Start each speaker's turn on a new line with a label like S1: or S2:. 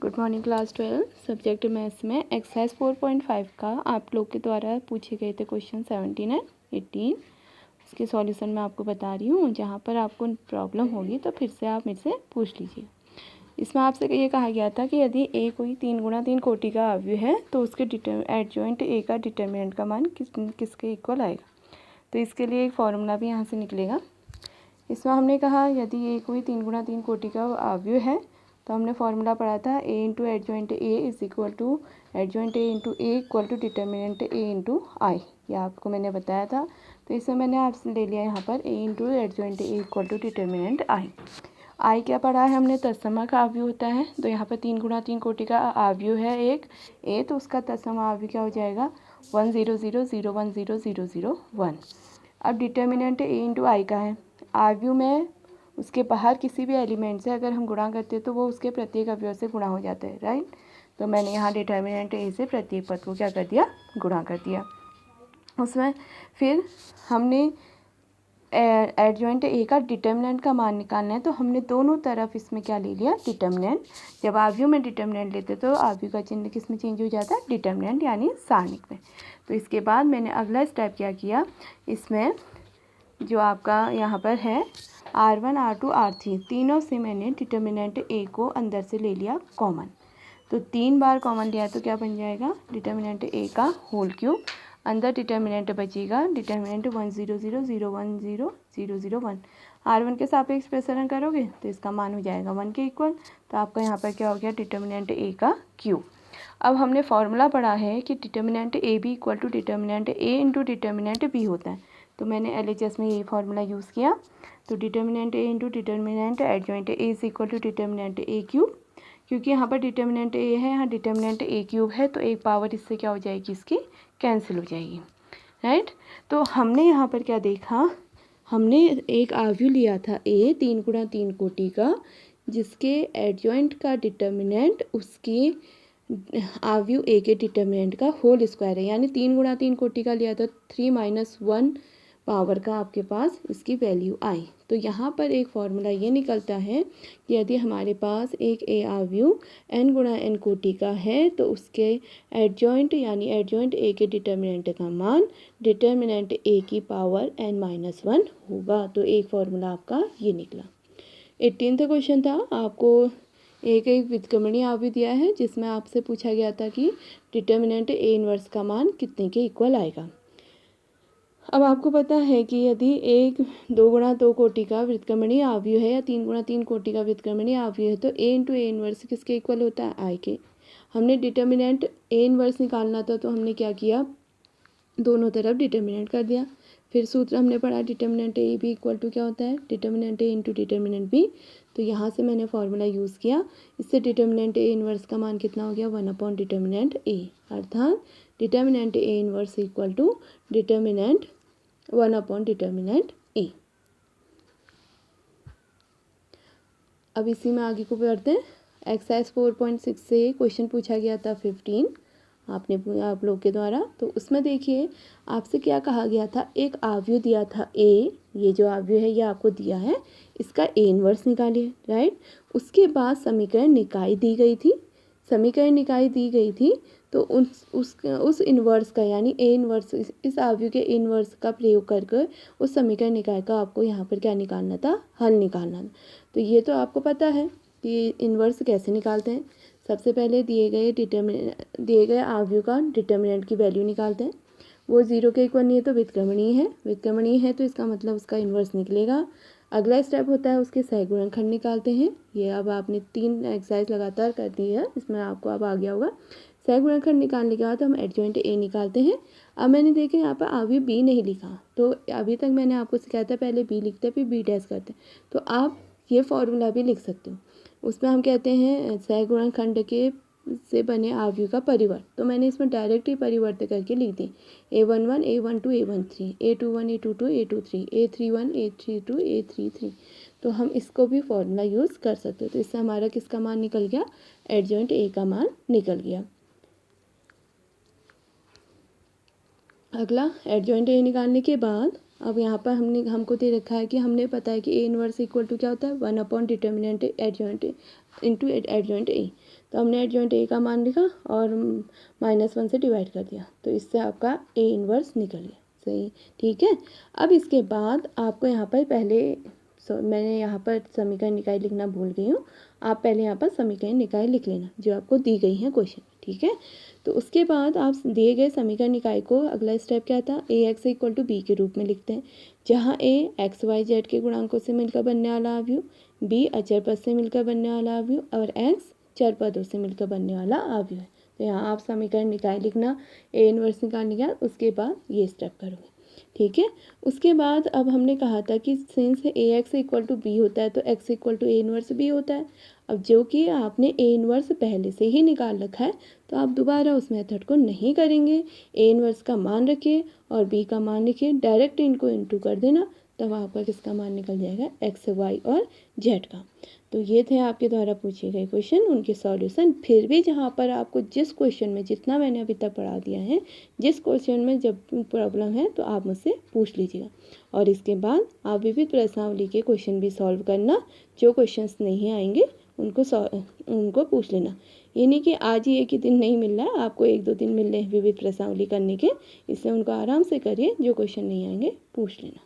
S1: Good morning class 12 subject maths में exercise 4.5 का आप लोग के द्वारा पूछे गए थे क्वेश्चन 17 एंड 18। इसके सॉल्यूशन मैं आपको बता रही हूँ। जहाँ पर आपको प्रॉब्लम होगी तो फिर से आप मेरे से पूछ लीजिए। इसमें आपसे ये कहा गया था कि यदि ए कोई 3 × 3 कोटि का अवयव है तो उसके एडजॉइंट ए का डिटर्मिनेंट का मान किसके इक्वल आएगा। तो इसके लिए एक फॉर्मूला भी यहाँ से निकलेगा। इसमें हमने कहा यदि ए कोई 3 × 3 कोटि का अवयव है तो हमने फॉर्मूला पढ़ा था A into adjoint A is equal to adjoint A into A equal to determinant A into I. ये आपको मैंने बताया था। तो इसमें मैंने आपसे ले लिया यहाँ पर A into adjoint A equal to determinant I. I क्या पढ़ा है हमने, तत्सम का अवयव होता है। तो यहाँ पर 3 × 3 कोटि का अवयव है एक ए, तो उसका तत्सम अवयव क्या हो जाएगा 1 0 0 0 1 0 0 0 1। अब डिटर्मिनेंट ए इंटू आई का है, अवयव में उसके बाहर किसी भी एलिमेंट से अगर हम गुणा करते हैं तो वो उसके प्रत्येक अवयव से गुणा हो जाता है, राइट। तो मैंने यहाँ डिटर्मिनेंट ए से प्रत्येक पद को क्या कर दिया, गुणा कर दिया। उसमें फिर हमने एडजॉइंट ए का डिटर्मिनेंट का मान निकालना है, तो हमने दोनों तरफ इसमें क्या ले लिया, डिटर्मिनेंट। जब अवयव में डिटर्मिनेंट लेते तो अवयव का चिन्ह किस में चेंज हो जाता है, डिटर्मिनेंट यानी सारणिक में। तो इसके बाद मैंने अगला स्टेप क्या किया, इसमें जो आपका यहाँ पर है R1 R2 R3 तीनों से मैंने डिटर्मिनेंट ए को अंदर से ले लिया कॉमन। तो 3 बार कॉमन लिया तो क्या बन जाएगा, डिटर्मिनेंट ए का होल क्यूब। अंदर डिटर्मिनेंट बचेगा डिटर्मिनेंट 1 0 0 0 1 0 0 0 1। R1 के सापेक्ष प्रसारण करोगे तो इसका मान हो जाएगा 1 के इक्वल। तो आपका यहाँ पर क्या हो गया, डिटर्मिनेंट ए का क्यूब। अब हमने फॉर्मूला पढ़ा है कि determinant A B equal to determinant A into determinant B होता है। तो मैंने LHS में यही फार्मूला यूज़ किया। तो determinant A into determinant adjoint A is equal to determinant A cube. क्योंकि यहाँ पर डिटर्मिनेंट ए है, यहाँ डिटर्मिनेंट ए क्यूब है, तो एक पावर इससे क्या हो जाएगी, इसकी कैंसिल हो जाएगी, राइट। तो हमने यहाँ पर क्या देखा, हमने एक अवयव लिया था ए 3 × 3 कोटि का, जिसके एडजॉइंट का डिटर्मिनेंट उसके अवयव ए के डिटर्मिनेंट का होल स्क्वायर है। यानी 3 × 3 कोटि का लिया था 3 - 1 पावर का आपके पास इसकी वैल्यू आई। तो यहाँ पर एक फॉर्मूला ये निकलता है कि यदि हमारे पास एक ए अवयव n × n कोटि का है तो उसके एडजॉइंट यानी एडजॉइंट ए के डिटर्मिनेंट का मान डिटर्मिनेंट ए की पावर n - 1 होगा। तो एक फॉर्मूला आपका ये निकला। 18वां क्वेश्चन था, आपको एक व्युत्क्रमणीय अवयव दिया है जिसमें आपसे पूछा गया था कि डिटर्मिनेंट ए इनवर्स का मान कितने के इक्वल आएगा। अब आपको पता है कि यदि एक 2 × 2 कोटि का व्युत्क्रमणीय अवयव है या 3 × 3 कोटि का व्युत्क्रमणीय अवयव है तो ए इंटू ए इनवर्स किसके इक्वल होता है, आई के। हमने डिटर्मिनेंट ए इनवर्स निकालना था तो हमने क्या किया, दोनों तरफ डिटर्मिनेंट कर दिया। फिर सूत्र हमने पढ़ा determinant A B equal to क्या होता है, determinant A into determinant B. तो यहाँ से मैंने फॉर्मूला यूज़ किया। इससे डिटर्मिनेंट ए इनवर्स का मान कितना हो गया, 1 डिटर्मिनेंट ए। अर्थात determinant A inverse equal to determinant 1 determinant A. अब इसी में आगे को पढ़ते हैं। एक्सरसाइज 4.6 से क्वेश्चन पूछा गया था 15 आप लोग के द्वारा। तो उसमें देखिए आपसे क्या कहा गया था, एक अवयव दिया था ए, ये जो अवयव है ये आपको दिया है, इसका ए इनवर्स निकालिए, राइट। उसके बाद समीकरण निकाय दी गई थी, तो उस इन्वर्स का यानी ए इन्वर्स, इस अवयव के इन्वर्स का प्रयोग करके उस समीकरण निकाय का आपको यहाँ पर क्या निकालना था, हल निकालना था। तो ये तो आपको पता है कि इन्वर्स कैसे निकालते हैं। सबसे पहले दिए गए अवयव का डिटर्मिनेंट की वैल्यू निकालते हैं। वो 0 के इक्वल नहीं है तो व्युत्क्रमणीय है तो इसका मतलब उसका इन्वर्स निकलेगा। अगला स्टेप होता है उसके सहगुणनखंड निकालते हैं। ये अब आपने 3 एक्सरसाइज लगातार कर दी है, इसमें आपको अब आ गया होगा। सहगुणनखंड निकालने के बाद हम एडजॉइंट ए निकालते हैं। अब मैंने देखा यहाँ पर अवयव बी नहीं लिखा, तो अभी तक मैंने आपको सिखाया था पहले बी लिखते हैं फिर बी डैश करते हैं। तो आप ये फॉर्मूला भी लिख सकते हो। उसमें हम कहते हैं सहगुणनखंड के से बने अवयव का परिवर्त। तो मैंने इसमें डायरेक्ट ही परिवर्त करके लिख दी, A11 A12 A13 A21 A22 A23 A31 A32 A33। तो हम इसको भी फॉर्मूला यूज़ कर सकते हो। तो इससे हमारा किसका मान निकल गया, एडजॉइंट ए का मान निकल गया। अगला एडजॉइंट ए निकालने के बाद अब यहाँ पर हमको दे रखा है कि हमने पता है कि ए इनवर्स इक्वल टू क्या होता है, 1 determinant adjoint A. Into adjoint ए। तो हमने एडजॉइंट ए का मान लिखा और -1 से डिवाइड कर दिया, तो इससे आपका ए इन्वर्स निकल गया। सही, ठीक है। अब इसके बाद आपको यहाँ पर पहले मैंने यहाँ पर समीकरण निकाय लिखना भूल गई हूँ, आप पहले यहाँ पर समीकरण निकाय लिख लेना जो आपको दी गई है क्वेश्चन, ठीक है। तो उसके बाद आप दिए गए समीकरण निकाय को अगला स्टेप क्या था, ए एक्स इक्वल टू बी के रूप में लिखते हैं, जहाँ ए एक्स वाई जेड के गुणांकों से मिलकर बनने वाला अवयव, बी अचर पद से मिलकर बनने वाला अवयव और एक्स चर पदों से मिलकर बनने वाला अवयव है। तो यहाँ आप समीकरण निकाय लिखना, ए इन्वर्स निकालने के बाद उसके बाद ये स्टेप करोगे, ठीक है। उसके बाद अब हमने कहा था कि since A X equal to B होता है तो X equal to A inverse B होता है। अब जो कि आपने ए इन्वर्स पहले से ही निकाल रखा है तो आप दोबारा उस मेथड को नहीं करेंगे। ए इन्वर्स का मान रखिए और बी का मान लिखिए, डायरेक्ट इनको इंटू कर देना, तब आपका किसका मान निकल जाएगा, एक्स वाई और जेड का। तो ये थे आपके द्वारा पूछे गए क्वेश्चन, उनके सॉल्यूशन। फिर भी जहाँ पर आपको जिस क्वेश्चन में जितना मैंने अभी तक पढ़ा दिया है, जिस क्वेश्चन में जब प्रॉब्लम है तो आप मुझसे पूछ लीजिएगा। और इसके बाद आप विविध प्रश्नावली के क्वेश्चन भी सॉल्व करना, जो क्वेश्चंस नहीं आएंगे उनको पूछ लेना। ये नहीं कि आज ही एक ही दिन नहीं मिल रहा है, आपको 1-2 दिन मिल रहे हैं विविध प्रश्नावली करने के, इसलिए उनको आराम से करिए, जो क्वेश्चन नहीं आएंगे पूछ लेना।